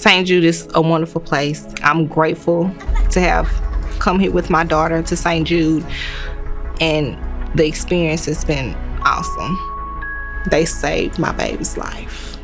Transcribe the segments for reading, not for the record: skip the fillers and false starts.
St. Jude is a wonderful place. I'm grateful to have come here with my daughter to St. Jude, and the experience has been awesome. They saved my baby's life.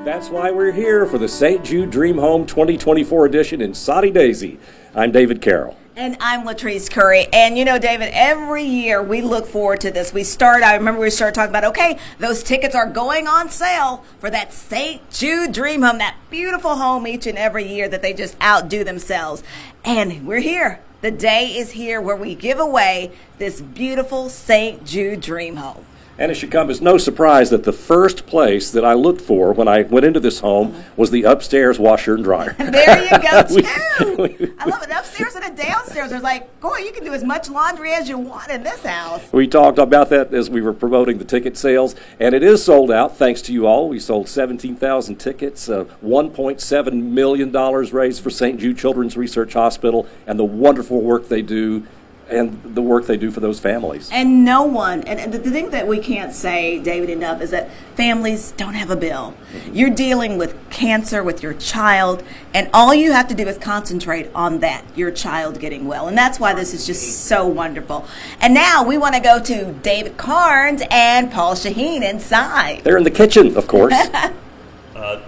That's why we're here for the St. Jude Dream Home 2024 edition in Soddy Daisy. I'm David Carroll. And I'm Latrice Curry. And you know, David, every year we look forward to this. I remember we started talking about, okay, those tickets are going on sale for that St. Jude Dream Home, that beautiful home each and every year that they just outdo themselves. And we're here. The day is here where we give away this beautiful St. Jude Dream Home. And it should come as no surprise that the first place that I looked for when I went into this home was the upstairs washer and dryer. There you go, too. I love it. Upstairs and downstairs. There's like, boy, you can do as much laundry as you want in this house. We talked about that as we were promoting the ticket sales, and it is sold out thanks to you all. We sold 17,000 tickets, $1.7 million raised for St. Jude Children's Research Hospital, and the wonderful work they do. And the work they do for those families. And no one, and the thing that we can't say, David, enough is that families don't have a bill. You're dealing with cancer with your child, and all you have to do is concentrate on that, your child getting well. And that's why this is just so wonderful. And now we want to go to David Carnes and Paul Shaheen inside. They're in the kitchen, of course.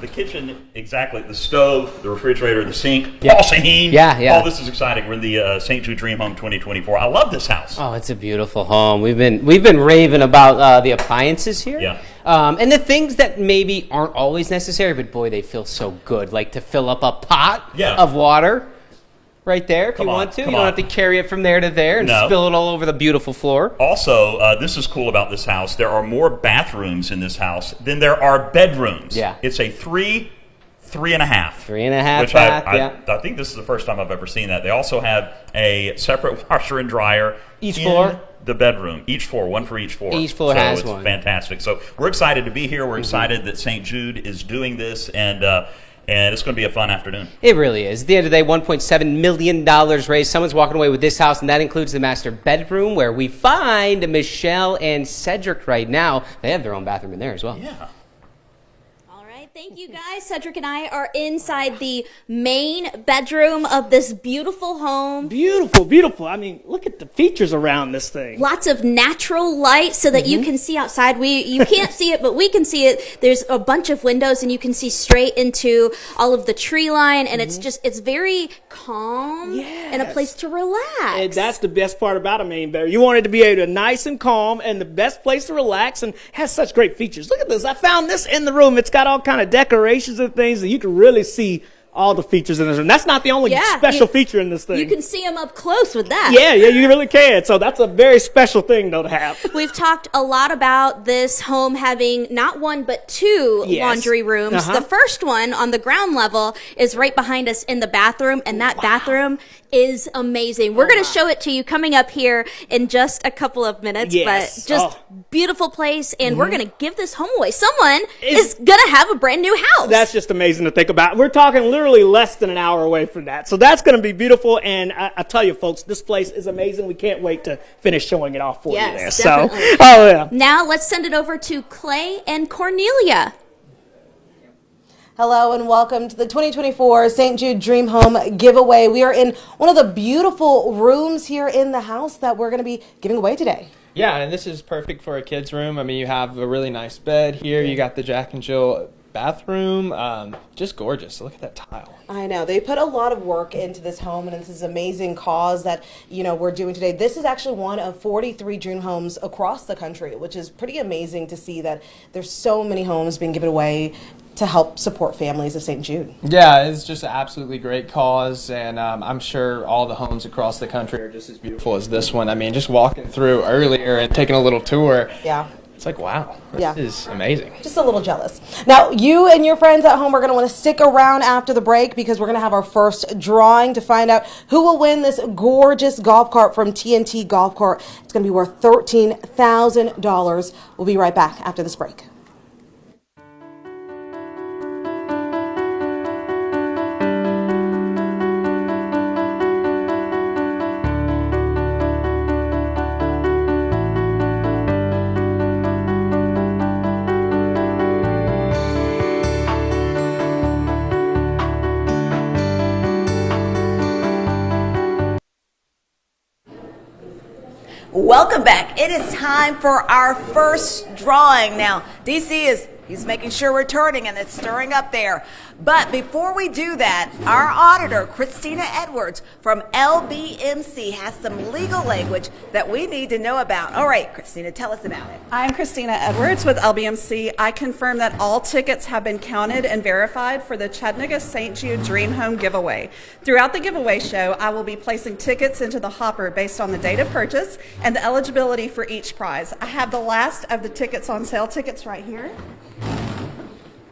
The kitchen, exactly. The stove, the refrigerator, the sink. Paul Shaheen. Yeah. Oh, this is exciting. We're in the St. Jude Dream Home 2024. I love this house. Oh, it's a beautiful home. We've been raving about the appliances here. Yeah. And the things that maybe aren't always necessary, but boy, they feel so good. Like to fill up a pot of water right there if you want to. You don't have to carry it from there to there and spill it all over the beautiful floor. Also, this is cool about this house. There are more bathrooms in this house than there are bedrooms. Yeah. It's a 3.5. 3.5 which bath, I think this is the first time I've ever seen that. They also have a separate washer and dryer each floor. The bedroom, each floor, one for each floor. Each floor has one. So it's fantastic. So we're excited to be here. We're excited that St. Jude is doing this, and it's going to be a fun afternoon. It really is. At the end of the day, $1.7 million raised. Someone's walking away with this house, and that includes the master bedroom where we find Michelle and Cedric right now. They have their own bathroom in there as well. Yeah. Thank you, guys. Cedric and I are inside the main bedroom of this beautiful home. Beautiful, beautiful. I mean, look at the features around this thing. Lots of natural light so that you can see outside. You can't see it, but we can see it. There's a bunch of windows, and you can see straight into all of the tree line, and it's very calm and a place to relax. And that's the best part about a main bedroom. You want it to be able to nice and calm and the best place to relax, and has such great features. Look at this. I found this in the room. It's got all kind of decorations and things, and you can really see all the features in this room. That's not the only special feature in this thing. You can see them up close with that. Yeah, you really can. So that's a very special thing, though, to have. We've talked a lot about this home having not one but two laundry rooms. The first one on the ground level is right behind us in the bathroom, and that bathroom is amazing. We're going to show it to you coming up here in just a couple of minutes, but just beautiful place, and we're going to give this home away. Someone is going to have a brand new house. That's just amazing to think about. We're talking literally less than an hour away from that. So that's going to be beautiful, and I tell you, folks, this place is amazing. We can't wait to finish showing it off for you there. Definitely. So, Now let's send it over to Clay and Cornelia. Hello and welcome to the 2024 St. Jude Dream Home giveaway. We are in one of the beautiful rooms here in the house that we're going to be giving away today. Yeah, and this is perfect for a kid's room. I mean, you have a really nice bed here. You got the Jack and Jill bathroom. Just gorgeous. Look at that tile. I know. They put a lot of work into this home, and this is an amazing cause that, we're doing today. This is actually one of 43 dream homes across the country, which is pretty amazing to see that there's so many homes being given away to help support families of St. Jude. Yeah, it's just an absolutely great cause, and I'm sure all the homes across the country are just as beautiful as this one. I mean, just walking through earlier and taking a little tour. Yeah. It's like, wow, this is amazing. Just a little jealous. Now, you and your friends at home are going to want to stick around after the break because we're going to have our first drawing to find out who will win this gorgeous golf cart from TNT Golf Cart. It's going to be worth $13,000. We'll be right back after this break. Welcome back. It is time for our first drawing. Now, he's making sure we're turning and it's stirring up there. But before we do that, our auditor, Christina Edwards from LBMC, has some legal language that we need to know about. All right, Christina, tell us about it. I'm Christina Edwards with LBMC. I confirm that all tickets have been counted and verified for the Chattanooga St. Jude Dream Home giveaway. Throughout the giveaway show, I will be placing tickets into the hopper based on the date of purchase and the eligibility for each prize. I have the last of the tickets on sale tickets right here.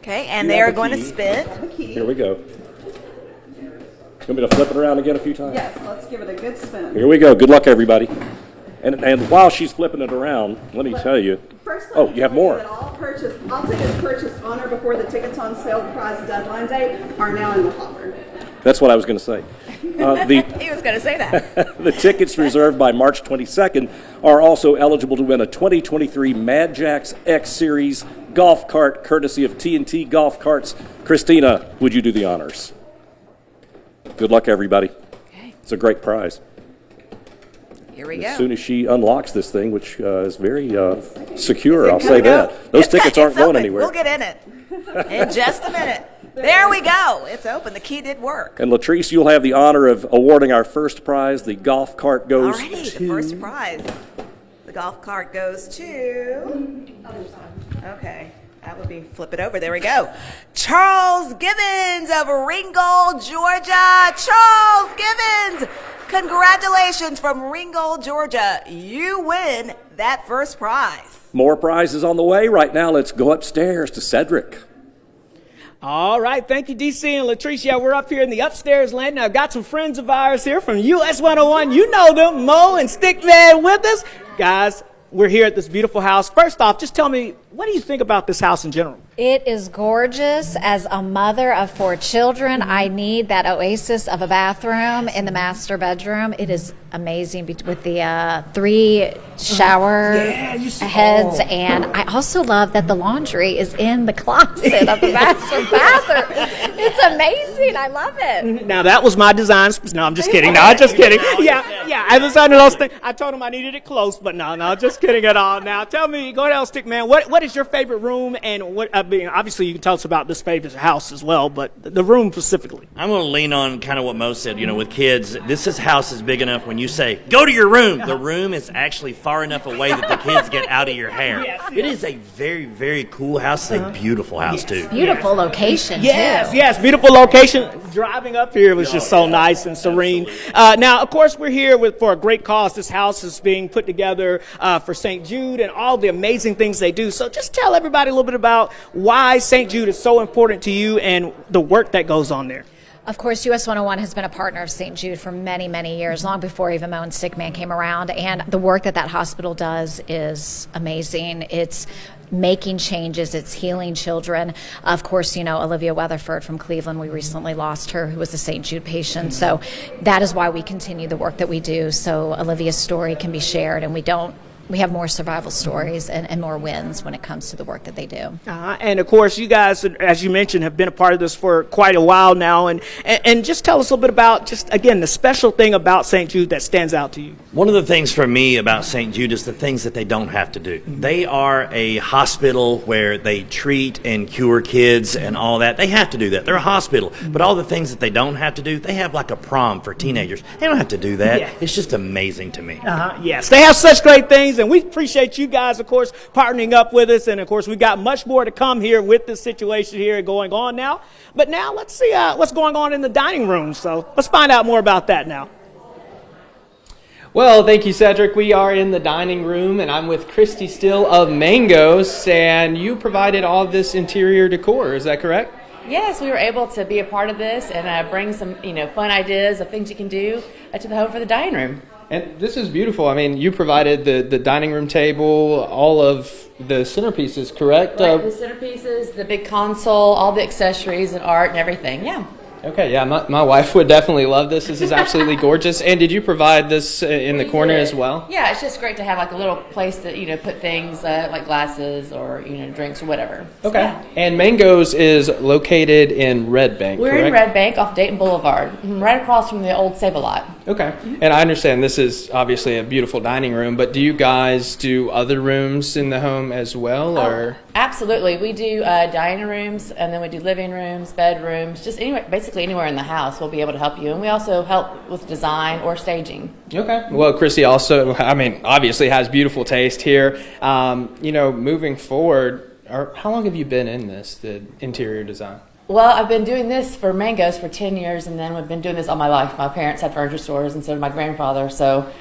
Okay, and they are going to spin. Here we go. You want me to flip it around again a few times? Yes, let's give it a good spin. Here we go. Good luck, everybody. And while she's flipping it around, let me tell you. You have more. All tickets purchased on or before the tickets on sale prize deadline date are now in the hopper. That's what I was going to say. He was going to say that. The tickets reserved by March 22nd are also eligible to win a 2023 Mad Jacks X Series golf cart courtesy of T&T Golf Carts. Christina, would you do the honors? Good luck, everybody. Okay. It's a great prize. Here we go. As soon as she unlocks this thing, which is very secure, I'll say that. Those tickets aren't going anywhere. We'll get in it in just a minute. There we go. It's open. The key did work. And Latrice, you'll have the honor of awarding our first prize. The golf cart goes to... the first prize. The golf cart goes to... Okay. That would be flip it over. There we go. Charles Gibbons of Ringgold, Georgia. Charles Gibbons, congratulations from Ringgold, Georgia. You win that first prize. More prizes on the way. Right now, let's go upstairs to Cedric. All right, thank you, DC and Latrice. Yeah, we're up here in the upstairs land. Now, I've got some friends of ours here from US 101. You know them, Mo and Stickman with us. Guys, we're here at this beautiful house. First off, just tell me, what do you think about this house in general? It is gorgeous. As a mother of 4 children, I need that oasis of a bathroom in the master bedroom. It is amazing with the 3 shower heads. And I also love that the laundry is in the closet of the master bathroom. It's amazing. I love it. Now, that was my design. No, I'm just kidding. No, I'm just kidding. Yeah, I designed those things. I told him I needed it close, but no, just kidding at all. Now, tell me, go ahead, Stickman, what is your favorite room, and what? I mean, obviously you can tell us about this favorite house as well, but the room specifically. I'm going to lean on kind of what Mo said. You know, with kids, house is big enough. When you say go to your room, the room is actually far enough away that the kids get out of your hair. It is a very, very cool house. It's a beautiful house too. Beautiful location too. Yes, beautiful location. Driving up here was just so nice and serene. Now, of course, we're here for a great cause. This house is being put together for St. Jude and all the amazing things they do. So just tell everybody a little bit about why St. Jude is so important to you and the work that goes on there. Of course, US 101 has been a partner of St. Jude for many, many years, long before even Mo and Stickman came around. And the work that hospital does is amazing. It's making changes. It's healing children. Of course, you know, Olivia Weatherford from Cleveland, we recently lost her, who was a St. Jude patient. So that is why we continue the work that we do. So Olivia's story can be shared, and we have more survival stories and more wins when it comes to the work that they do. And of course, you guys, as you mentioned, have been a part of this for quite a while now. And just tell us a little bit about, just again, the special thing about St. Jude that stands out to you. One of the things for me about St. Jude is the things that they don't have to do. They are a hospital where they treat and cure kids and all that. They have to do that. They're a hospital. But all the things that they don't have to do, they have like a prom for teenagers. They don't have to do that. It's just amazing to me. Yes, they have such great things. And we appreciate you guys, of course, partnering up with us. And, of course, we've got much more to come here with this situation here going on now. But now let's see what's going on in the dining room. So let's find out more about that now. Well, thank you, Cedric. We are in the dining room, and I'm with Christy Still of Mangoes. And you provided all this interior decor. Is that correct? Yes, we were able to be a part of this and bring some, fun ideas of things you can do to the home for the dining room. And this is beautiful. I mean, you provided the dining room table, all of the centerpieces, correct? Right, the centerpieces, the big console, all the accessories and art and everything, yeah. Okay, yeah, my wife would definitely love this. This is absolutely gorgeous. And did you provide this in the corner as well? Yeah, it's just great to have like a little place to, put things like glasses or, drinks or whatever. Okay. So, yeah. And Mangoes is located in Red Bank, We're correct? in Red Bank off Dayton Boulevard, right across from the old Save-A-Lot. Okay. And I understand this is obviously a beautiful dining room, but do you guys do other rooms in the home as well, or? Absolutely. We do dining rooms, and then we do living rooms, bedrooms, just anywhere, basically anywhere in the house we'll be able to help you. And we also help with design or staging. Okay. Well, Chrissy also, obviously has beautiful taste here. Moving forward, how long have you been in the interior design? Well, I've been doing this for Mango's for 10 years, and then we've been doing this all my life. My parents had furniture stores, and so did my grandfather. So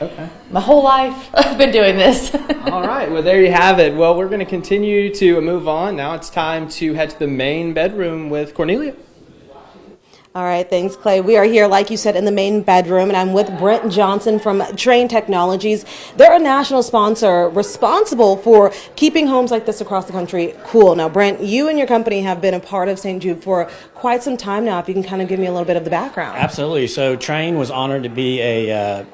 my whole life, I've been doing this. All right. Well, there you have it. Well, we're going to continue to move on. Now it's time to head to the main bedroom with Cornelia. All right, thanks, Clay. We are here, like you said, in the main bedroom, and I'm with Brent Johnson from Train Technologies. They're a national sponsor responsible for keeping homes like this across the country cool. Now, Brent, you and your company have been a part of St. Jude for quite some time now. If you can kind of give me a little bit of the background. Absolutely. So Train was honored to be a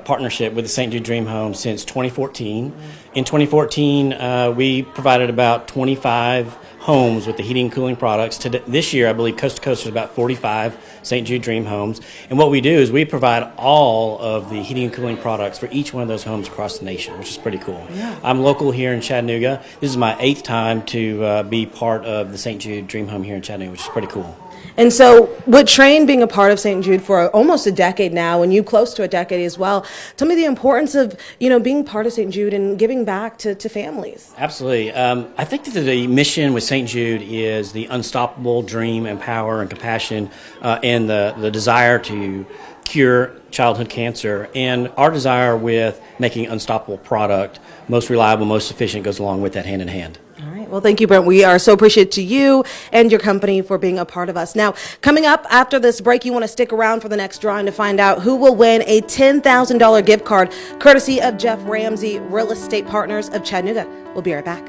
partnership with the St. Jude Dream Home since 2014. In 2014, we provided about 25 homes with the heating and cooling products. This year, I believe Coast to Coast is about 45 St. Jude Dream Homes. And what we do is we provide all of the heating and cooling products for each one of those homes across the nation, which is pretty cool. Yeah. I'm local here in Chattanooga. This is my 8th time to be part of the St. Jude Dream Home here in Chattanooga, which is pretty cool. And so with Train being a part of St. Jude for almost a decade now, and you close to a decade as well, tell me the importance of, being part of St. Jude and giving back to families. Absolutely. I think that the mission with St. Jude is the unstoppable dream and power and compassion and the desire to cure childhood cancer. And our desire with making unstoppable product most reliable, most efficient goes along with that hand in hand. All right. Well, thank you, Brent. We are so appreciative to you and your company for being a part of us. Now, coming up after this break, you want to stick around for the next drawing to find out who will win a $10,000 gift card, courtesy of Jeff Ramsey, Real Estate Partners of Chattanooga. We'll be right back.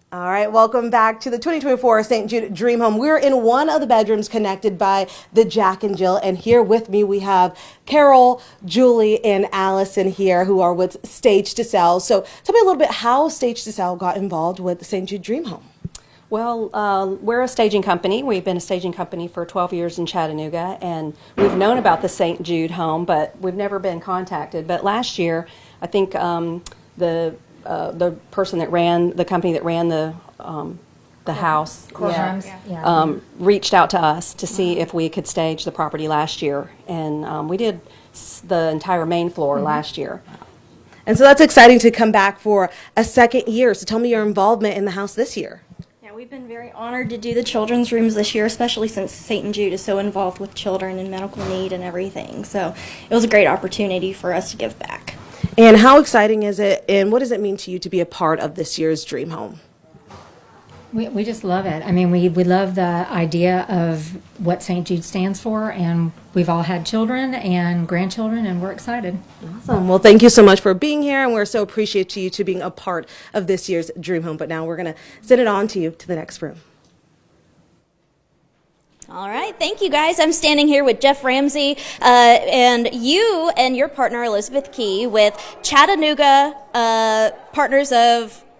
All right, welcome back to the 2024 St. Jude Dream Home. We're in one of the bedrooms connected by the Jack and Jill, and here with me we have Carol, Julie, and Allison here who are with Stage to Sell. So tell me a little bit how Stage to Sell got involved with the St. Jude Dream Home. Well, we're a staging company. We've been a staging company for 12 years in Chattanooga, and we've known about the St. Jude home, but we've never been contacted. But last year, I think the person that ran the company that ran the house reached out to us to see if we could stage the property last year, and we did the entire main floor last year. And so that's exciting to come back for a second year. So tell me your involvement in the house this year. Yeah, we've been very honored to do the children's rooms this year, especially since St. Jude is so involved with children and medical need and everything. So it was a great opportunity for us to give back. And how exciting is it, and what does it mean to you to be a part of this year's Dream Home? We just love it. I mean, we love the idea of what St. Jude stands for, and we've all had children and grandchildren, and we're excited. Awesome. Well, thank you so much for being here, and we're so appreciative to you to being a part of this year's Dream Home. But now we're going to send it on to you to the next room. All right, thank you guys. I'm standing here with Jeff Ramsey, and you and your partner Elizabeth Key with Chattanooga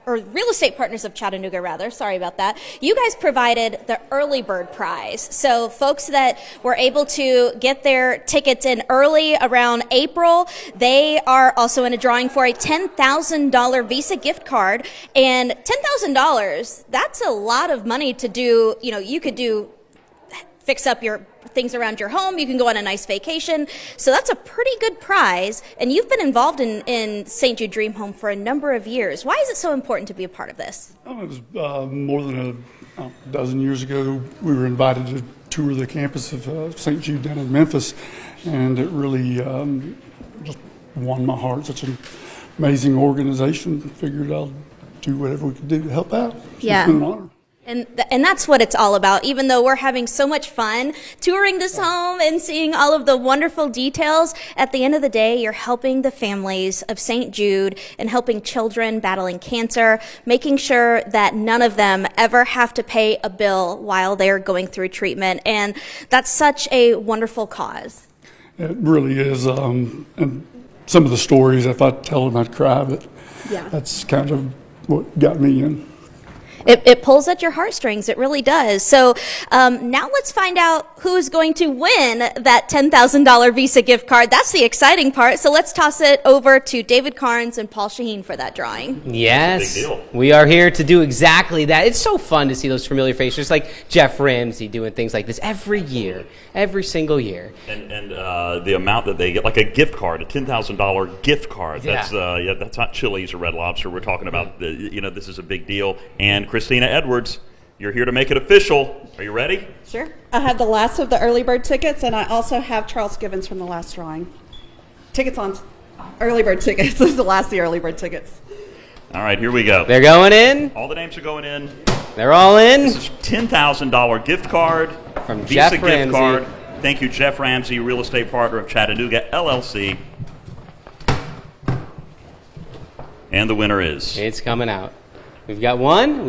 Real Estate Partners of Chattanooga, rather. Sorry about that. You guys provided the early bird prize. So folks that were able to get their tickets in early around April, they are also in a drawing for a $10,000 Visa gift card. And $10,000, that's a lot of money to do. You could fix up your things around your home. You can go on a nice vacation. So that's a pretty good prize. And you've been involved in St. Jude Dream Home for a number of years. Why is it so important to be a part of this? It was more than a dozen years ago. We were invited to tour the campus of St. Jude down in Memphis, and it really just won my heart. Such an amazing organization. Figured I'll do whatever we could do to help out. So yeah. It's been an honor. And that's what it's all about. Even though we're having so much fun touring this home and seeing all of the wonderful details, at the end of the day, you're helping the families of St. Jude and helping children battling cancer, making sure that none of them ever have to pay a bill while they're going through treatment. And that's such a wonderful cause. It really is. And some of the stories, if I tell them, I'd cry, but that's kind of what got me in. It pulls at your heartstrings. It really does. So now let's find out who's going to win that $10,000 Visa gift card. That's the exciting part. So let's toss it over to David Carnes and Paul Shaheen for that drawing. Yes, Big deal. We are here to do exactly that. It's so fun to see those familiar faces, like Jeff Ramsey doing things like this every year, every single year. And the amount that they get, like a gift card, a $10,000 gift card. That's that's not Chili's or Red Lobster. We're talking about this is a big deal. And Christina Edwards, you're here to make it official. Are you ready? Sure. I have the last of the early bird tickets, and I also have Charles Gibbons from the last drawing. Tickets on early bird tickets. This is the last of the early bird tickets. All right, here we go. They're going in. All the names are going in. They're all in. This is $10,000 gift card from Visa Jeff gift Ramsey. card. Thank you, Jeff Ramsey, real estate partner of Chattanooga LLC. And the winner is. It's coming out. We've got one.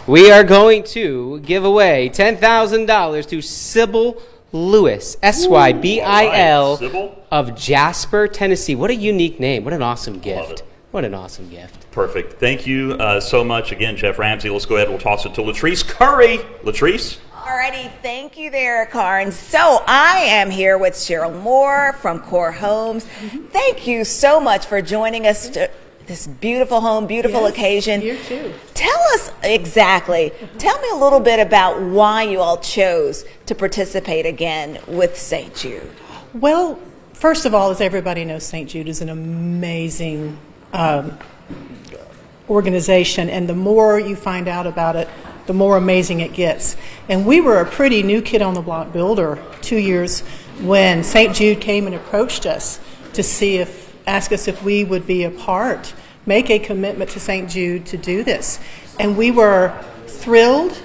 We are going to give away $10,000 to Sybil Lewis, Sybil, Sybil? of Jasper, Tennessee. What a unique name. What an awesome gift. What an awesome gift. Perfect. Thank you so much. Again, Jeff Ramsey. Let's go ahead. We'll toss it to Latrice Curry. Latrice? Alrighty, thank you there, Carnes. So I am here with Cheryl Moore from Core Homes. Thank you so much for joining us to this beautiful home, beautiful occasion. You too. Tell us tell me a little bit about why you all chose to participate again with St. Jude. Well, first of all, as everybody knows, St. Jude is an amazing organization, and the more you find out about it, the more amazing it gets. And we were a pretty new kid on the block builder 2 years when St. Jude came and approached us to ask us if we would be a part, make a commitment to St. Jude to do this. And we were thrilled,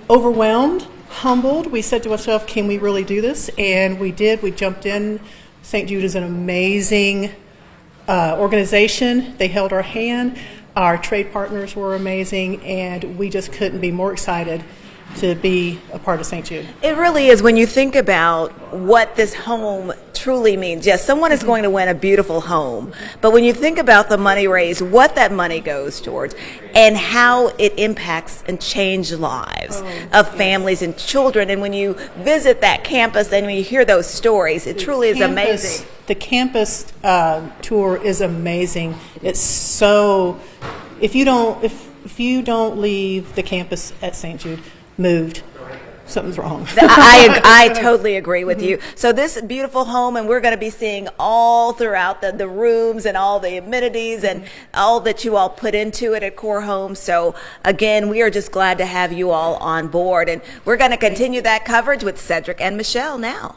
overwhelmed, humbled. We said to ourselves, can we really do this? And we did. We jumped in. St. Jude is an amazing organization. They held our hand. Our trade partners were amazing, and we just couldn't be more excited to be a part of St. Jude. It really is when you think about what this home truly means. Yes, someone is going to win a beautiful home, but when you think about the money raised, what that money goes towards, and how it impacts and changes lives of families and children, and when you visit that campus and when you hear those stories, it truly is amazing. The campus tour is amazing. It's so, if you don't leave the campus at St. Jude moved, something's wrong. I totally agree with you. So this beautiful home, and we're going to be seeing all throughout the rooms and all the amenities and all that you all put into it at Core Homes. So again, we are just glad to have you all on board, and we're going to continue that coverage with Cedric and Michelle now.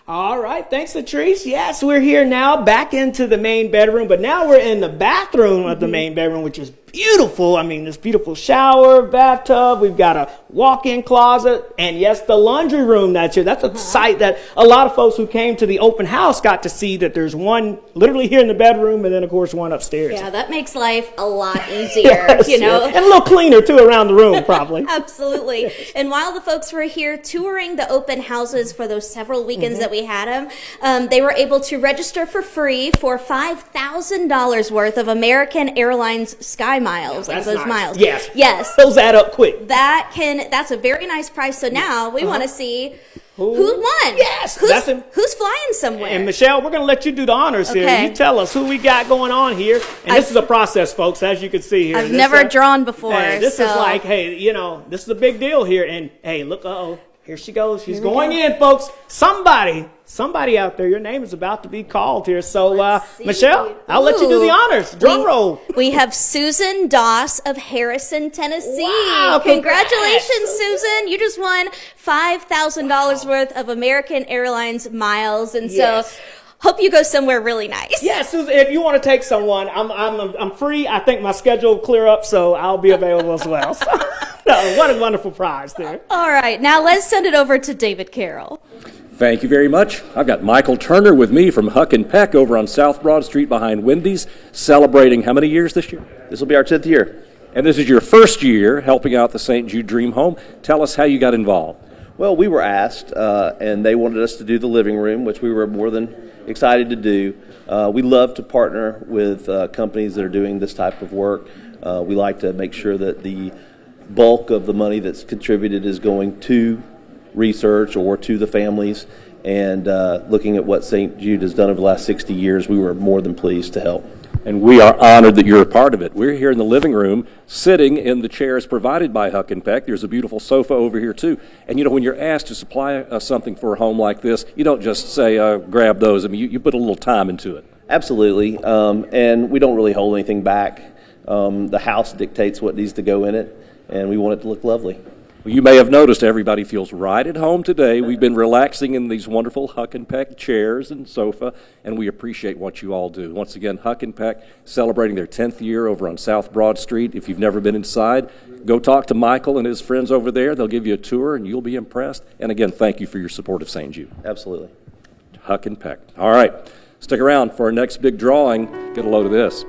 All right, thanks, Latrice. Yes, we're here now, back into the main bedroom, but now we're in the bathroom of the main bedroom, which is beautiful. I mean, this beautiful shower, bathtub. We've got a walk-in closet, and yes, the laundry room that's here. That's a sight that a lot of folks who came to the open house got to see, that there's one literally here in the bedroom, and then, of course, one upstairs. Yeah, that makes life a lot easier, you know. And a little cleaner, too, around the room, probably. Absolutely. And while the folks were here touring the open houses for those several weekends that we had them, they were able to register for free for $5,000 worth of American Airlines Sky Miles. That's those nice. miles. Yes. Those add up quick. That's a very nice price. So now we want to see who won. Yes. Who's flying somewhere. And Michelle, we're going to let you do the honors here. You tell us who we got going on here. And this is a process, folks, as you can see here. I've never drawn before. This is like, hey, you know, this is a big deal here. And hey, look, here she goes. She's going in, folks. Somebody out there, your name is about to be called here. So, Michelle, I'll let you do the honors. Drum roll. We have Susan Doss of Harrison, Tennessee. Wow, Congratulations, Susan. You just won $5,000 worth of American Airlines miles. And so Hope you go somewhere really nice. Yeah, Susan, if you want to take someone, I'm free. I think my schedule will clear up, so I'll be available as well. So, no, what a wonderful prize there. All right, now let's send it over to David Carroll. Thank you very much. I've got Michael Turner with me from Huck and Peck over on South Broad Street behind Wendy's, celebrating how many years this year? This will be our 10th year. And this is your first year helping out the St. Jude Dream Home. Tell us how you got involved. Well, we were asked, and they wanted us to do the living room, which we were more than excited to do. We love to partner with companies that are doing this type of work. We like to make sure that the bulk of the money that's contributed is going to research or to the families. And looking at what St. Jude has done over the last 60 years, we were more than pleased to help. And we are honored that you're a part of it. We're here in the living room, sitting in the chairs provided by Huck and Peck. There's a beautiful sofa over here, too. And, you know, when you're asked to supply something for a home like this, you don't just say, grab those. I mean, you put a little time into it. Absolutely. And we don't really hold anything back. The house dictates what needs to go in it, and we want it to look lovely. Well, you may have noticed everybody feels right at home today. We've been relaxing in these wonderful Huck and Peck chairs and sofa, and we appreciate what you all do. Once again, Huck and Peck celebrating their 10th year over on South Broad Street. If you've never been inside, go talk to Michael and his friends over there. They'll give you a tour, and you'll be impressed. And again, thank you for your support of St. Jude. Absolutely. Huck and Peck. All right, stick around for our next big drawing. Get a load of this.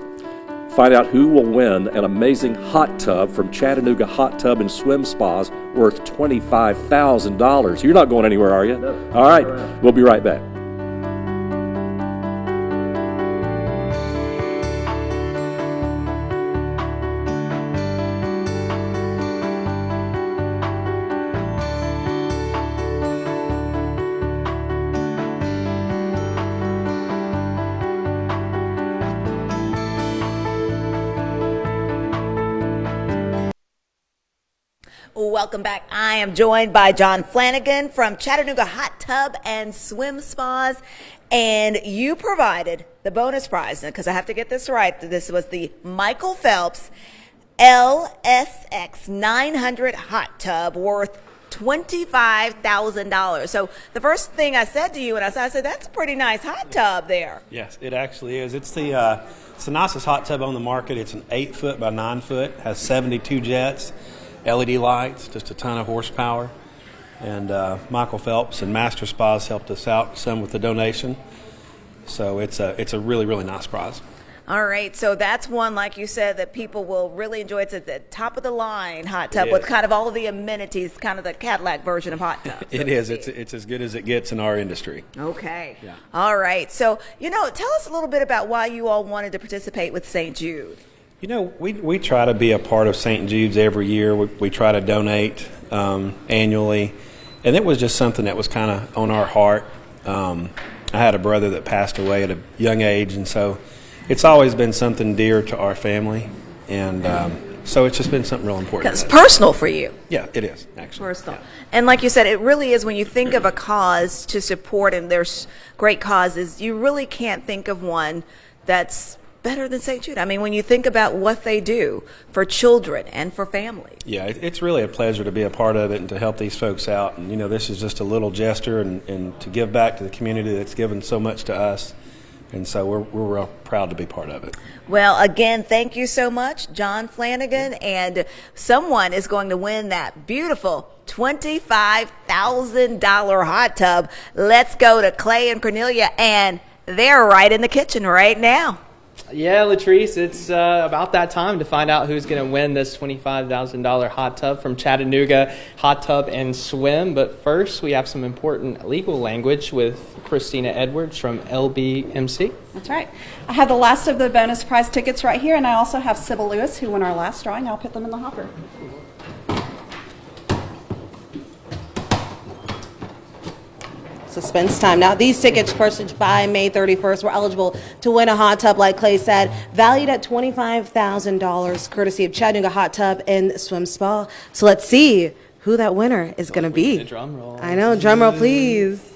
Find out who will win an amazing hot tub from Chattanooga Hot Tub and Swim Spas worth $25,000. You're not going anywhere, are you? No. All right, we'll be right back. Welcome back. I am joined by John Flanagan from Chattanooga Hot Tub and Swim Spas. And you provided the bonus prize, because I have to get this right. This was the Michael Phelps LSX 900 hot tub worth $25,000. So the first thing I said to you, and I said, that's a pretty nice hot tub there. Yes, it actually is. It's the nicest hot tub on the market. It's an 8-foot by 9-foot, has 72 jets. LED lights, just a ton of horsepower. And Michael Phelps and Master Spas helped us out some with the donation. So it's a really, really nice prize. All right, so that's one, like you said, that people will really enjoy. It's at the top of the line hot tub with kind of all of the amenities, kind of the Cadillac version of hot tub. It is. It's as good as it gets in our industry. Okay. Yeah. All right. So, tell us a little bit about why you all wanted to participate with St. Jude. We try to be a part of St. Jude's every year. We try to donate annually. And it was just something that was kind of on our heart. I had a brother that passed away at a young age, and so it's always been something dear to our family. And so it's just been something real important. It's personal for you. Yeah, it is, actually. Personal. Yeah. And like you said, it really is when you think of a cause to support, and there's great causes, you really can't think of one that's better than St. Jude. I mean, when you think about what they do for children and for families. Yeah, it's really a pleasure to be a part of it and to help these folks out. And, this is just a little gesture and to give back to the community that's given so much to us. And so we're real proud to be part of it. Well, again, thank you so much, John Flanagan. And someone is going to win that beautiful $25,000 hot tub. Let's go to Clay and Cornelia, and they're right in the kitchen right now. Yeah, Latrice, it's about that time to find out who's going to win this $25,000 hot tub from Chattanooga Hot Tub and Swim. But first, we have some important legal language with Christina Edwards from LBMC. That's right. I have the last of the bonus prize tickets right here, and I also have Sybil Lewis, who won our last drawing. I'll put them in the hopper. Suspense time. Now, these tickets purchased by May 31st were eligible to win a hot tub, like Clay said, valued at $25,000, courtesy of Chattanooga Hot Tub and Swim Spa. So let's see who that winner is going to be. Drum roll. I know. Drum roll, please.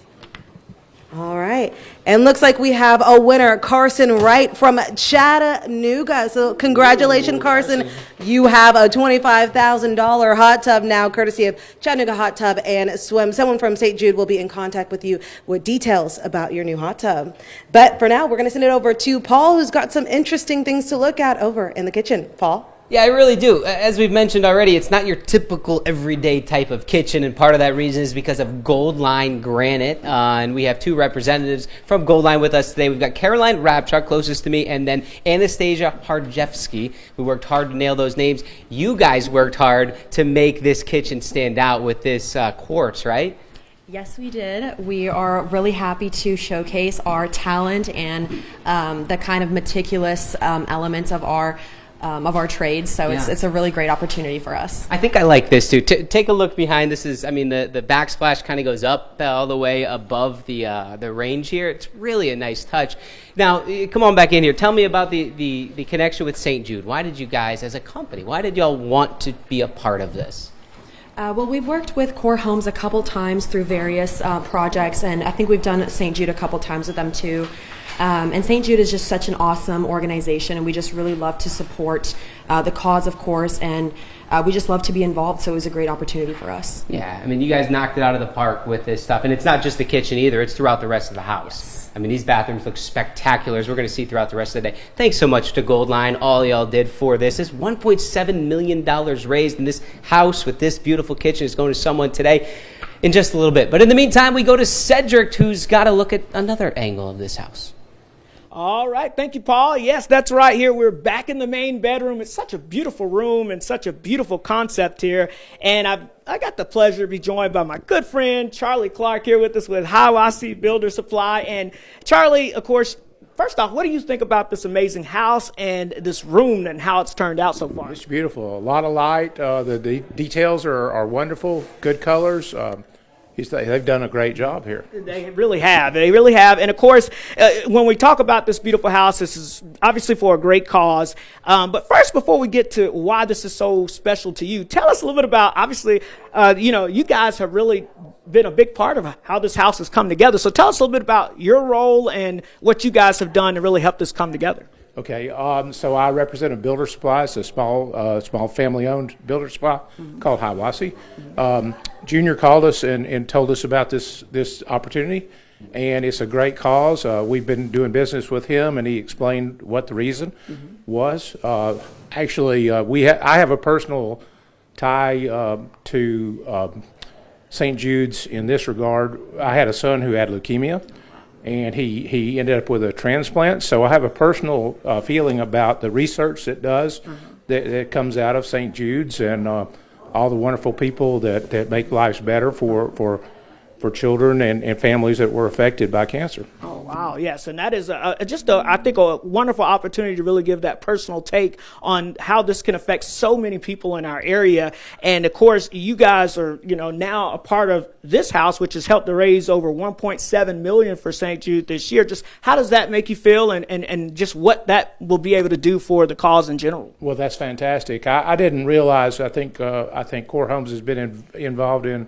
All right. And looks like we have a winner, Carson Wright from Chattanooga. So congratulations, Carson. You have a $25,000 hot tub now, courtesy of Chattanooga Hot Tub and Swim. Someone from St. Jude will be in contact with you with details about your new hot tub. But for now, we're going to send it over to Paul, who's got some interesting things to look at over in the kitchen. Paul? Yeah, I really do. As we've mentioned already, it's not your typical everyday type of kitchen, and part of that reason is because of Gold Line Granite. And we have two representatives from Gold Line with us today. We've got Caroline Rabchuk, closest to me, and then Anastasia Harjevsky. We worked hard to nail those names. You guys worked hard to make this kitchen stand out with this quartz, right? Yes, we did. We are really happy to showcase our talent and the kind of meticulous elements of our trades. So it's a really great opportunity for us. I think I like this too. Take a look behind. This is, I mean, the backsplash kind of goes up all the way above the range here. It's really a nice touch. Now, come on back in here. Tell me about the connection with St. Jude. Why did you guys, as a company, why did y'all want to be a part of this? Well, we've worked with Core Homes a couple times through various projects, and I think we've done St. Jude a couple times with them too. And St. Jude is just such an awesome organization, and we just really love to support the cause, of course, and we just love to be involved, so it was a great opportunity for us. Yeah, I mean, you guys knocked it out of the park with this stuff, and it's not just the kitchen either, it's throughout the rest of the house. I mean, these bathrooms look spectacular, as we're going to see throughout the rest of the day. Thanks so much to Gold Line, all y'all did for this. This $1.7 million raised in this house with this beautiful kitchen is going to someone today in just a little bit. But in the meantime, we go to Cedric, who's got to look at another angle of this house. All right. Thank you, Paul. Yes, that's right. Here we're back in the main bedroom. It's such a beautiful room and such a beautiful concept here. And I got the pleasure to be joined by my good friend, Charlie Clark, here with us with Hiawassee Builder Supply. And Charlie, of course, first off, what do you think about this amazing house and this room and how it's turned out so far? It's beautiful. A lot of light. The details are wonderful. Good colors. They've done a great job here. They really have. They really have. And, of course, when we talk about this beautiful house, this is obviously for a great cause. But first, before we get to why this is so special to you, tell us a little bit about, obviously, you guys have really been a big part of how this house has come together. So tell us a little bit about your role and what you guys have done to really help this come together. Okay, so I represent a builder supply. It's a small family-owned builder supply called Hiawassee. Junior called us and told us about this opportunity, and it's a great cause. We've been doing business with him, and he explained what the reason was. Actually, I have a personal tie to St. Jude's in this regard. I had a son who had leukemia, and he ended up with a transplant. So I have a personal feeling about the research that comes out of St. Jude's and all the wonderful people that make lives better for children and families that were affected by cancer. Oh, wow, yes, and that is I think a wonderful opportunity to really give that personal take on how this can affect so many people in our area. And of course, you guys are now a part of this house, which has helped to raise over $1.7 million for St. Jude this year. Just how does that make you feel, and just what that will be able to do for the cause in general? Well, that's fantastic. I didn't realize. I think Core Homes has been involved in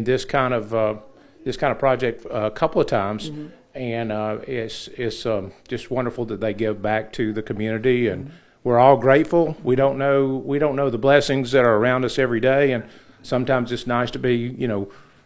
this kind of project a couple of times, and it's just wonderful that they give back to the community, and we're all grateful. We don't know the blessings that are around us every day, and sometimes it's nice to be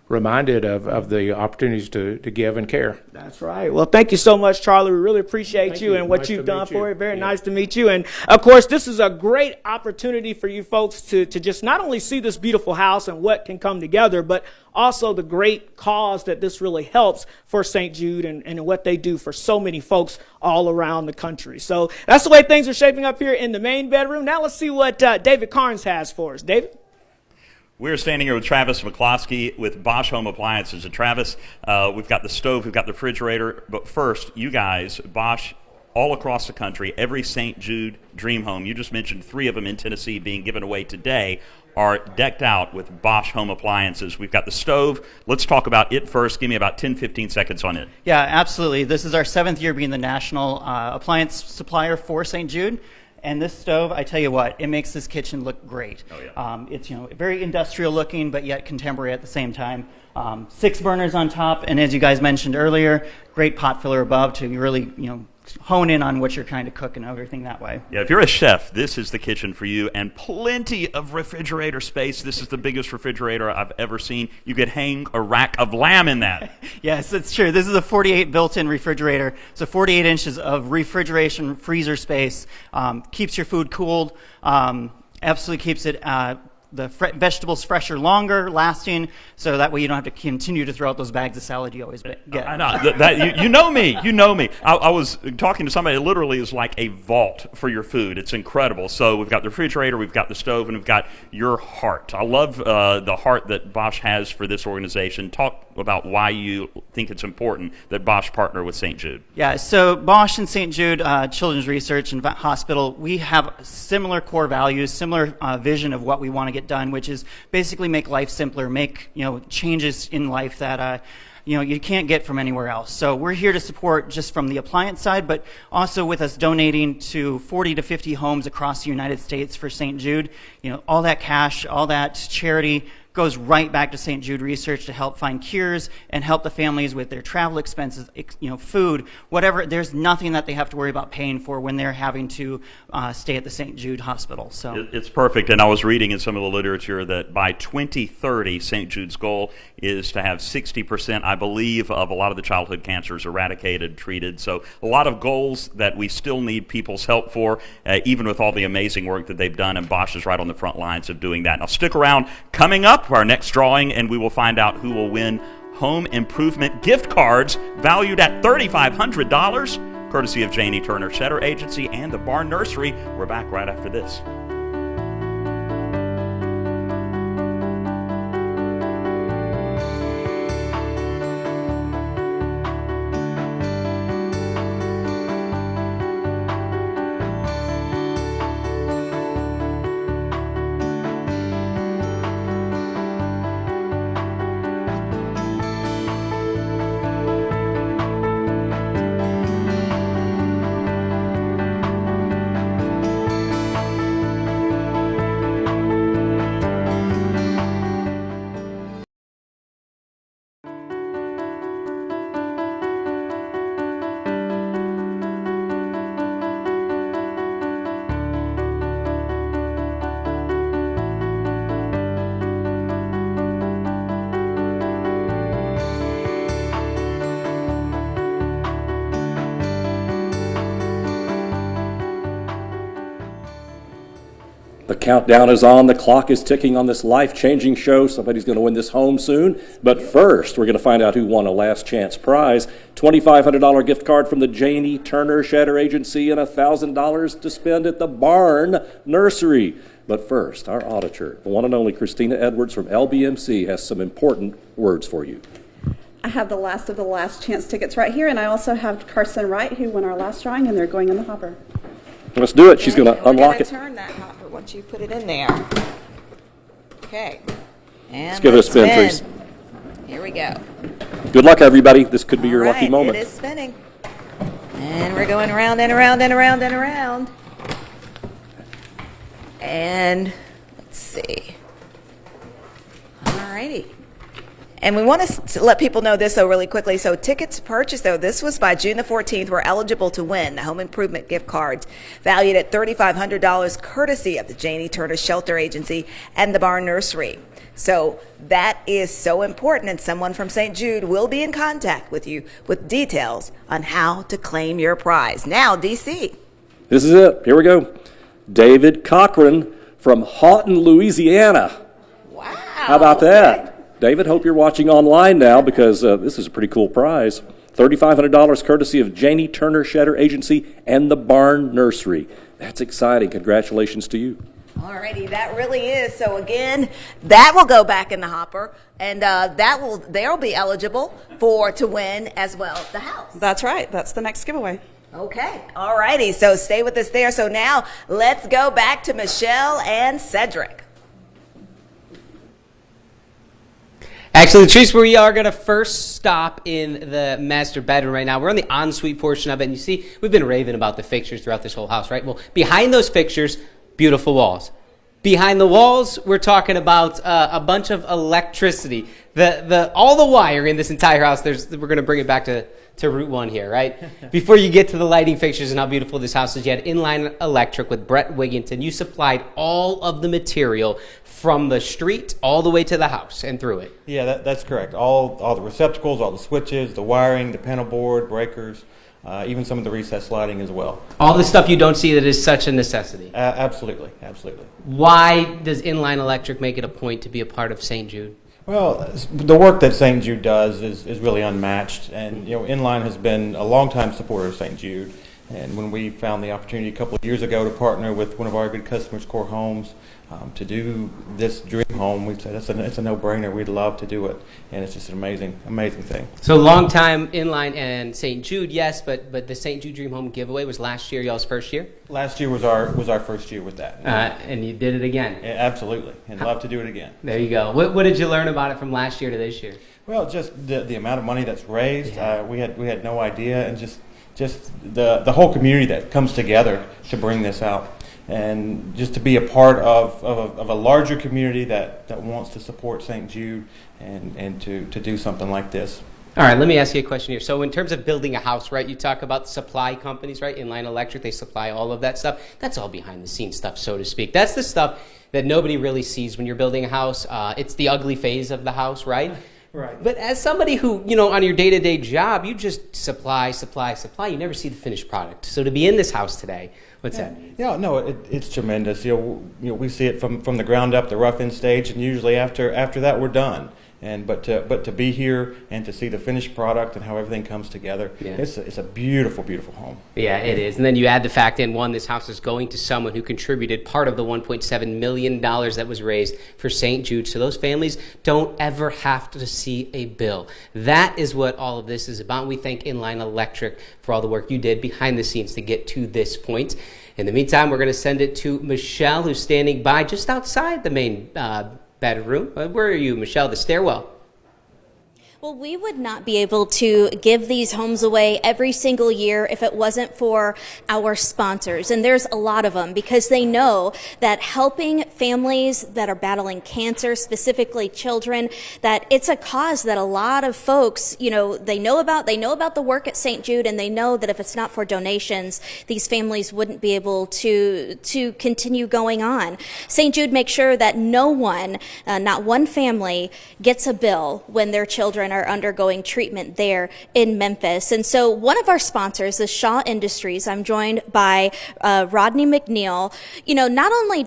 reminded of the opportunities to give and care. That's right. Well, thank you so much, Charlie. We really appreciate you and what you've done for it. Very nice to meet you. And, of course, this is a great opportunity for you folks to just not only see this beautiful house and what can come together, but also the great cause that this really helps for St. Jude and what they do for so many folks all around the country. So that's the way things are shaping up here in the main bedroom. Now let's see what David Carnes has for us. David? We're standing here with Travis McCloskey with Bosch Home Appliances. And Travis, we've got the stove, we've got the refrigerator. But first, you guys, Bosch, all across the country, every St. Jude Dream Home, you just mentioned 3 of them in Tennessee being given away today, are decked out with Bosch Home Appliances. We've got the stove. Let's talk about it first. Give me about 10, 15 seconds on it. Yeah, absolutely. This is our 7th year being the national appliance supplier for St. Jude. And this stove, I tell you what, it makes this kitchen look great. Oh, yeah. It's very industrial looking, but yet contemporary at the same time. 6 burners on top, and as you guys mentioned earlier, great pot filler above to really hone in on what you're trying to cook and everything that way. Yeah, if you're a chef, this is the kitchen for you, and plenty of refrigerator space. This is the biggest refrigerator I've ever seen. You could hang a rack of lamb in that. Yes, it's true. This is a 48 built-in refrigerator, so 48 inches of refrigeration freezer space. Keeps your food cooled, absolutely keeps it the vegetables fresher, longer lasting, so that way you don't have to continue to throw out those bags of salad you always get. I know. You know me. You know me. I was talking to somebody. It literally is like a vault for your food. It's incredible. So we've got the refrigerator, we've got the stove, and we've got your heart. I love the heart that Bosch has for this organization. Talk about why you think it's important that Bosch partner with St. Jude. Yeah, so Bosch and St. Jude Children's Research and Hospital, we have similar core values, similar vision of what we want to get done, which is basically make life simpler, make changes in life that you can't get from anywhere else. So we're here to support just from the appliance side, but also with us donating to 40 to 50 homes across the United States for St. Jude. All that cash, all that charity goes right back to St. Jude Research to help find cures and help the families with their travel expenses, food, whatever. There's nothing that they have to worry about paying for when they're having to stay at the St. Jude Hospital. So it's perfect. And I was reading in some of the literature that by 2030, St. Jude's goal is to have 60%, I believe, of a lot of the childhood cancers eradicated, treated. So a lot of goals that we still need people's help for, even with all the amazing work that they've done. And Bosch is right on the front lines of doing that. Now stick around. Coming up, our next drawing, and we will find out who will win home improvement gift cards valued at $3,500, courtesy of Janie Turner Cheddar Agency and the Barn Nursery. We're back right after this. The countdown is on. The clock is ticking on this life-changing show. Somebody's going to win this home soon. But first, we're going to find out who won a last chance prize. $2,500 gift card from the Janie Turner Cheddar Agency and $1,000 to spend at the Barn Nursery. But first, our auditor, the one and only Christina Edwards from LBMC, has some important words for you. I have the last of the last chance tickets right here, and I also have Carson Wright, who won our last drawing, and they're going in the hopper. Let's do it. She's going to unlock it. Turn that hopper once you put it in there. Okay. And let's give it a spin, Trace. Here we go. Good luck, everybody. This could be your lucky moment. It is spinning. And we're going around and around and around and around. And let's see. All righty. And we want to let people know this, though, really quickly. So tickets purchased, though, this was by June the 14th, were eligible to win the home improvement gift cards valued at $3,500, courtesy of the Janie Turner Shelter Agency and the Barn Nursery. So that is so important, and someone from St. Jude will be in contact with you with details on how to claim your prize. Now, DC. This is it. Here we go. David Cochran from Houghton, Louisiana. Wow. How about that? David, hope you're watching online now because this is a pretty cool prize. $3,500 courtesy of Janie Turner Cheddar Agency and the Barn Nursery. That's exciting. Congratulations to you. Alrighty, that really is. So again, that will go back in the hopper, and they'll be eligible to win as well the house. That's right. That's the next giveaway. Okay. Alrighty. So stay with us there. So now let's go back to Michelle and Cedric. Actually, Latrice, we are going to first stop in the master bedroom right now. We're on the ensuite portion of it, and you see, we've been raving about the fixtures throughout this whole house, right? Well, behind those fixtures, beautiful walls. Behind the walls, we're talking about a bunch of electricity. All the wire in this entire house, we're going to bring it back to Route 1 here, right? Before you get to the lighting fixtures and how beautiful this house is, you had inline electric with Brett Wigginton. You supplied all of the material from the street all the way to the house and through it. Yeah, that's correct. All the receptacles, all the switches, the wiring, the panel board, breakers, even some of the recessed lighting as well. All the stuff you don't see that is such a necessity. Absolutely. Why does inline electric make it a point to be a part of St. Jude? Well, the work that St. Jude does is really unmatched, and Inline has been a longtime supporter of St. Jude. And when we found the opportunity a couple of years ago to partner with one of our good customers, Core Homes, to do this dream home, we said it's a no-brainer. We'd love to do it, and it's just an amazing thing. So long time Inline and St. Jude, yes, but the St. Jude Dream Home giveaway was last year, y'all's first year? Last year was our first year with that. And you did it again? Yeah, absolutely, and love to do it again. There you go. What did you learn about it from last year to this year? Well, just the amount of money that's raised. Yeah. We had no idea, and just the whole community that comes together to bring this out, and just to be a part of a larger community that wants to support St. Jude and to do something like this. All right, let me ask you a question here. So in terms of building a house, right, you talk about supply companies, right? Inline Electric, they supply all of that stuff. That's all behind the scenes stuff, so to speak. That's the stuff that nobody really sees when you're building a house. It's the ugly phase of the house, right? Right. But as somebody who, on your day-to-day job, you just supply. You never see the finished product. So to be in this house today, what's that? Yeah, no, it's tremendous. We see it from the ground up, the rough-in stage, and usually after that we're done. But to be here and to see the finished product and how everything comes together, it's a beautiful, beautiful home. Yeah, it is. And then you add the fact in, one, this house is going to someone who contributed part of the $1.7 million that was raised for St. Jude. So those families don't ever have to see a bill. That is what all of this is about. We thank Inline Electric for all the work you did behind the scenes to get to this point. In the meantime, we're going to send it to Michelle, who's standing by just outside the main bedroom. Where are you, Michelle? The stairwell. Well, we would not be able to give these homes away every single year if it wasn't for our sponsors. And there's a lot of them, because they know that helping families that are battling cancer, specifically children, that it's a cause that a lot of folks, they know about the work at St. Jude, and they know that if it's not for donations, these families wouldn't be able to continue going on. St. Jude makes sure that no one, not one family, gets a bill when their children are undergoing treatment there in Memphis. And so one of our sponsors is Shaw Industries. I'm joined by Rodney McNeil. Not only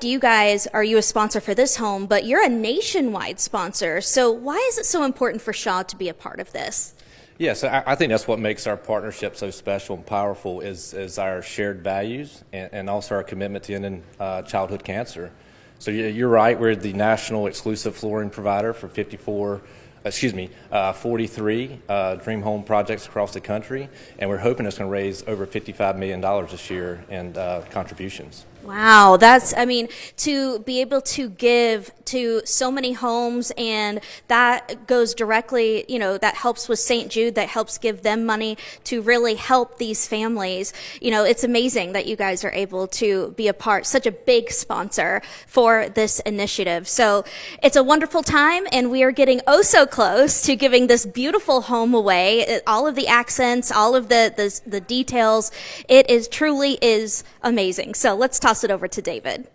are you a sponsor for this home, but you're a nationwide sponsor. So why is it so important for Shaw to be a part of this? Yes, I think that's what makes our partnership so special and powerful is our shared values and also our commitment to ending childhood cancer. So you're right, we're the national exclusive flooring provider for 43 dream home projects across the country, and we're hoping it's going to raise over $55 million this year in contributions. Wow, to be able to give to so many homes, and that goes directly, that helps with St. Jude, that helps give them money to really help these families. It's amazing that you guys are able to be such a big sponsor for this initiative. So it's a wonderful time, and we are getting so close to giving this beautiful home away. All of the accents, all of the details, it truly is amazing. So let's toss it over to David.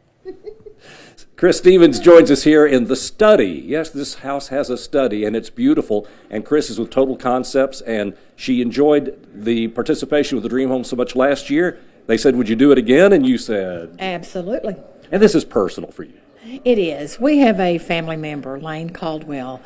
Chris Stevens joins us here in the study. Yes, this house has a study, and it's beautiful. And Chris is with Total Concepts, and she enjoyed the participation with the Dream Home so much last year. They said, would you do it again? And you said... Absolutely. And this is personal for you. It is. We have a family member, Lane Caldwell,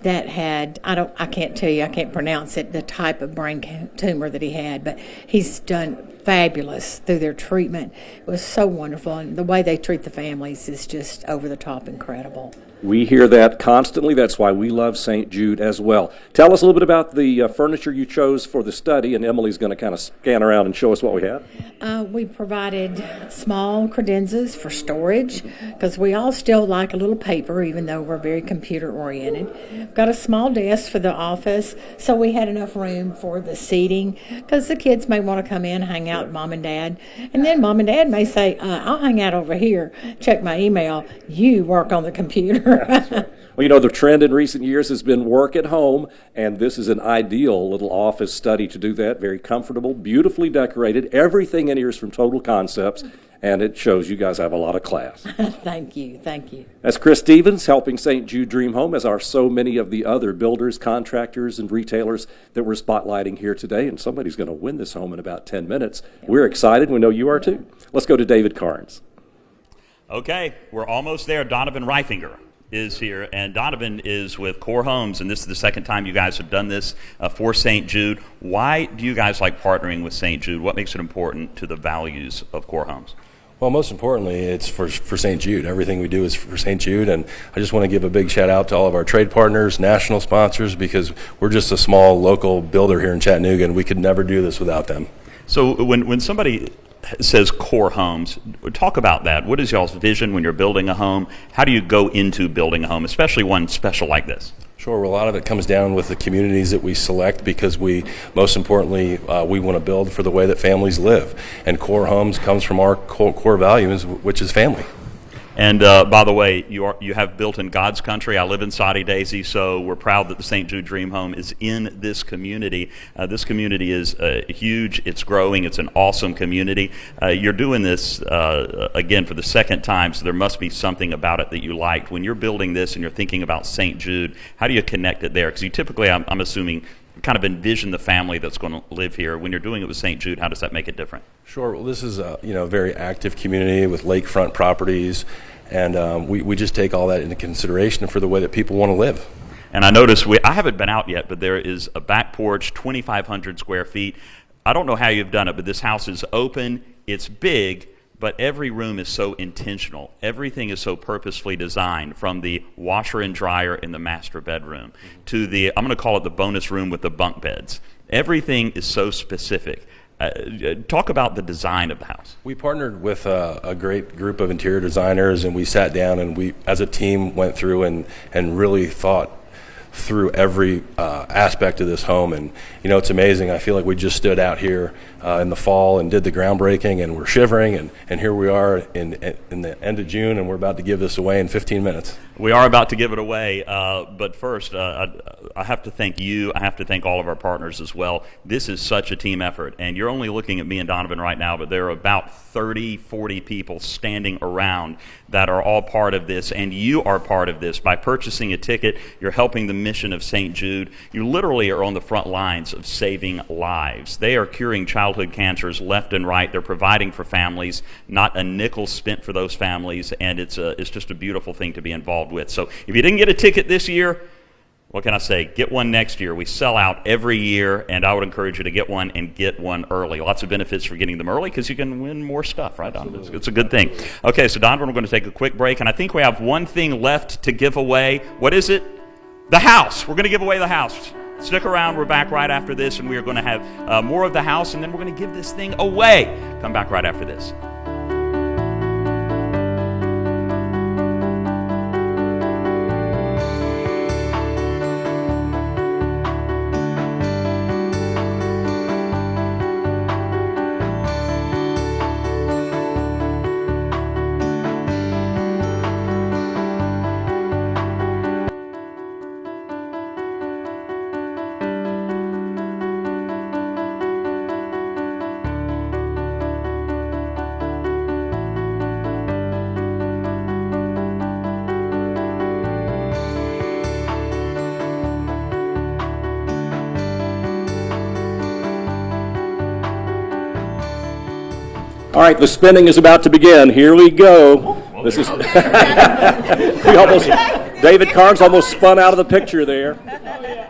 that had, I can't tell you, I can't pronounce it, the type of brain tumor that he had, but he's done fabulous through their treatment. It was so wonderful, and the way they treat the families is just over the top incredible. We hear that constantly. That's why we love St. Jude as well. Tell us a little bit about the furniture you chose for the study, and Emily's going to kind of scan around and show us what we have. We provided small credenzas for storage because we all still like a little paper, even though we're very computer oriented. Got a small desk for the office, so we had enough room for the seating because the kids may want to come in, hang out with mom and dad, and then mom and dad may say, "I'll hang out over here, check my email. You work on the computer." Well, you know, the trend in recent years has been work at home, and this is an ideal little office study to do that. Very comfortable, beautifully decorated. Everything in here is from Total Concepts, and it shows you guys have a lot of class. Thank you. That's Chris Stevens helping St. Jude Dream Home, as are so many of the other builders, contractors, and retailers that we're spotlighting here today, and somebody's going to win this home in about 10 minutes. We're excited. We know you are too. Let's go to David Carnes. Okay, we're almost there. Donovan Reifinger is here, and Donovan is with Core Homes, and this is the second time you guys have done this for St. Jude. Why do you guys like partnering with St. Jude? What makes it important to the values of Core Homes? Well, most importantly, it's for St. Jude. Everything we do is for St. Jude, and I just want to give a big shout out to all of our trade partners, national sponsors, because we're just a small local builder here in Chattanooga, and we could never do this without them. So when somebody says Core Homes, talk about that. What is y'all's vision when you're building a home? How do you go into building a home, especially one special like this? Sure. Well, a lot of it comes down with the communities that we select because most importantly, we want to build for the way that families live. And Core Homes comes from our core values, which is family. And by the way, you have built in God's country. I live in Soddy Daisy, so we're proud that the St. Jude Dream Home is in this community. This community is huge. It's growing. It's an awesome community. You're doing this, again, for the second time, so there must be something about it that you liked. When you're building this and you're thinking about St. Jude, how do you connect it there? Because you typically, I'm assuming, kind of envision the family that's going to live here. When you're doing it with St. Jude, how does that make it different? Sure. Well, this is a very active community with lakefront properties, and we just take all that into consideration for the way that people want to live. And I noticed, I haven't been out yet, but there is a back porch, 2,500 square feet. I don't know how you've done it, but this house is open, it's big, but every room is so intentional. Everything is so purposefully designed, from the washer and dryer in the master bedroom to the, I'm going to call it the bonus room with the bunk beds. Everything is so specific. Talk about the design of the house. We partnered with a great group of interior designers, and we sat down and we, as a team, went through and really thought through every aspect of this home. And it's amazing. I feel like we just stood out here in the fall and did the groundbreaking, and we're shivering, and here we are in the end of June, and we're about to give this away in 15 minutes. We are about to give it away, but first I have to thank you. I have to thank all of our partners as well. This is such a team effort, and you're only looking at me and Donovan right now, but there are about 30, 40 people standing around that are all part of this, and you are part of this. By purchasing a ticket, you're helping the mission of St. Jude. You literally are on the front lines of saving lives. They are curing childhood cancers left and right. They're providing for families, not a nickel spent for those families, and it's just a beautiful thing to be involved with. So if you didn't get a ticket this year, what can I say? Get one next year. We sell out every year, and I would encourage you to get one and get one early. Lots of benefits for getting them early because you can win more stuff, right, Donovan? It's a good thing. Okay, so Donovan, we're going to take a quick break, and I think we have one thing left to give away. What is it? The house. We're going to give away the house. Stick around. We're back right after this, and we are going to have more of the house, and then we're going to give this thing away. Come back right after this. All right, the spinning is about to begin. Here we go. This is we almost David Carnes almost spun out of the picture there.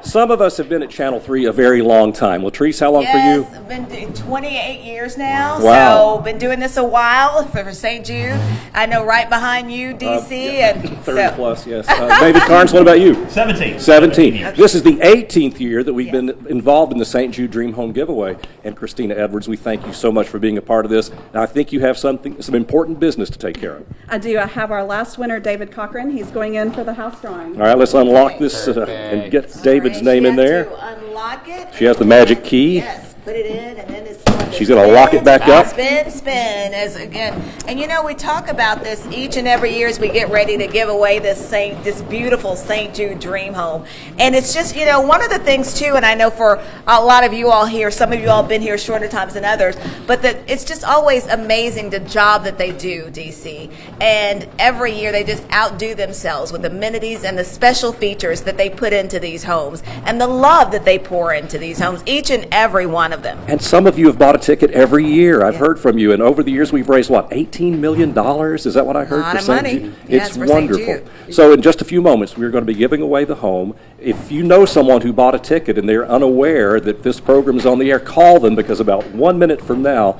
Some of us have been at Channel 3 a very long time. Latrice, how long for you? I've been doing 28 years now. Wow. So been doing this a while for St. Jude. I know right behind you, DC. And 30 plus, yes. David Carnes, what about you? 17. 17. This is the 18th year that we've been involved in the St. Jude Dream Home giveaway. And Christina Edwards, we thank you so much for being a part of this. Now, I think you have some important business to take care of. I do. I have our last winner, David Cochran. He's going in for the house drawing. All right, let's unlock this and get David's name in there. Unlock it. She has the magic key. Yes, put it in, and then it's She's going to lock it back up. Spin as again. And you know, we talk about this each and every year as we get ready to give away this beautiful St. Jude Dream Home. And it's just, you know, one of the things too, and I know for a lot of you all here, some of you all have been here shorter times than others, but that it's just always amazing the job that they do, DC. And every year they just outdo themselves with amenities and the special features that they put into these homes and the love that they pour into these homes, each and every one of them. And some of you have bought a ticket every year. I've heard from you. And over the years, we've raised, what, $18 million? Is that what I heard? A lot for of St. money. Jude? Yes, It's for St. wonderful. Jude. So in just a few moments, we're going to be giving away the home. If you know someone who bought a ticket and they're unaware that this program is on the air, call them, because about 1 minute from now,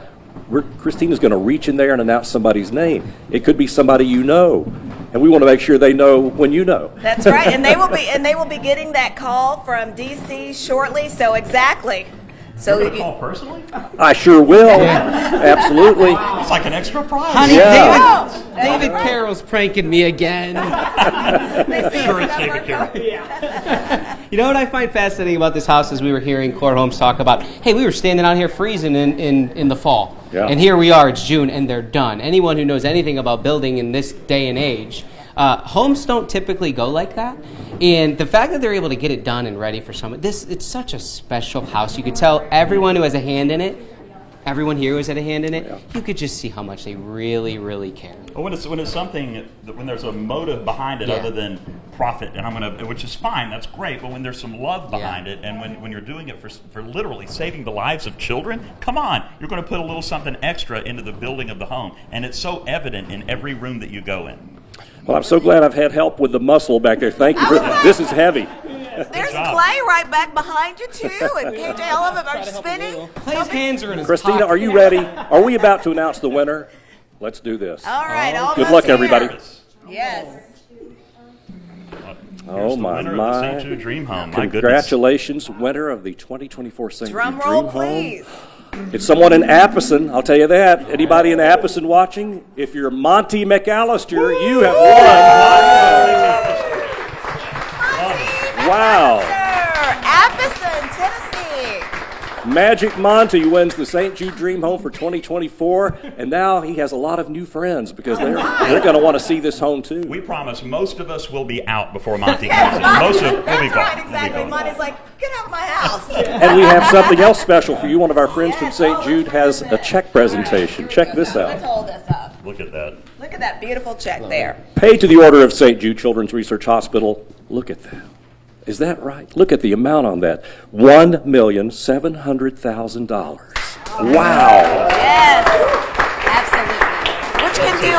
Christina's going to reach in there and announce somebody's name. It could be somebody you know. And we want to make sure they know when you know. That's right. And they will be getting that call from DC shortly. So exactly. So You're going to call personally? I sure will. Absolutely. It's like an extra prize. Honey, Yeah. David Carroll's pranking me again. Sure, it's David Carroll. You know what I find fascinating about this house is we were hearing Core Homes talk about, hey, we were standing out here freezing in the fall. Yeah. And here we are, it's June, and they're done. Anyone who knows anything about building in this day and age, homes don't typically go like that. And the fact that they're able to get it done and ready for someone, it's such a special house. You could tell everyone who has a hand in it, everyone here who has had a hand in it, you could just see how much they really, really care. Well, when it's something, when there's a motive behind it other than profit, and which is fine, that's great, but when there's some love behind it, and when you're doing it for literally saving the lives of children, come on, you're going to put a little something extra into the building of the home, and it's so evident in every room that you go in. Well, I'm so glad I've had help with the muscle back there. Thank you. This is heavy. there's Clay right back behind you too, and KJ, all of them are spinning. Clay's hands are in his Christina, pocket. are you ready? Are we about to announce the winner? Let's do this. All right, all Good of luck, us here. everybody. Yes. Oh, the my, winner of the my. St. Jude Dream Home. My goodness. Congratulations, winner of the 2024 St. Jude Drum Dream roll, Home. please. It's someone in Appleton, I'll tell you that. Anybody in Appleton watching? If you're Monty McAllister, you have won. Wow. Appleton, Tennessee. Magic Monty wins the St. Jude Dream Home for 2024, and now he has a lot of new friends because they're going to want to see this home too. We promise most of us will be out before Monty comes in. Most of we'll be gone. Right, exactly. Monty's like, get out of my house. And we have something else special for you. One of our friends from St. Jude has a check presentation. Check this Let's out. hold this up. Look at that. Look at that beautiful check there. Paid to the order of St. Jude Children's Research Hospital. Look at that. Is that right? Look at the amount on that. $1,700,000. Wow. Yes, absolutely. Which can do a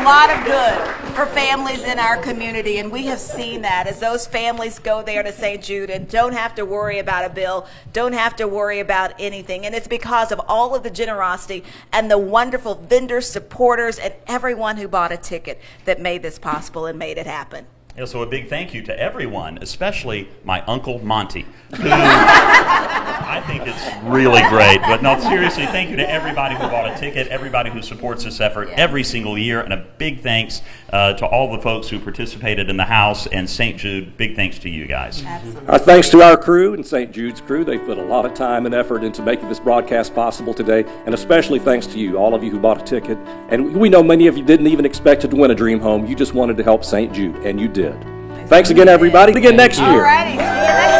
lot of good for families in our community. And we have seen that as those families go there to St. Jude and don't have to worry about a bill, don't have to worry about anything. And it's because of all of the generosity and the wonderful vendors, supporters, and everyone who bought a ticket that made this possible and made it happen. Yeah, so a big thank you to everyone, especially my Uncle Monty, who I think it's really great. But no, seriously, thank you to everybody who bought a ticket, everybody who supports this effort every single year, and a big thanks to all the folks who participated in the house and St. Jude. Big thanks to you guys. Absolutely. Our thanks to our crew and St. Jude's crew. They put a lot of time and effort into making this broadcast possible today, and especially thanks to you, all of you who bought a ticket. And we know many of you didn't even expect to win a dream home. You just wanted to help St. Jude, and you did. Thanks again, everybody. Again next year. All righty. See you next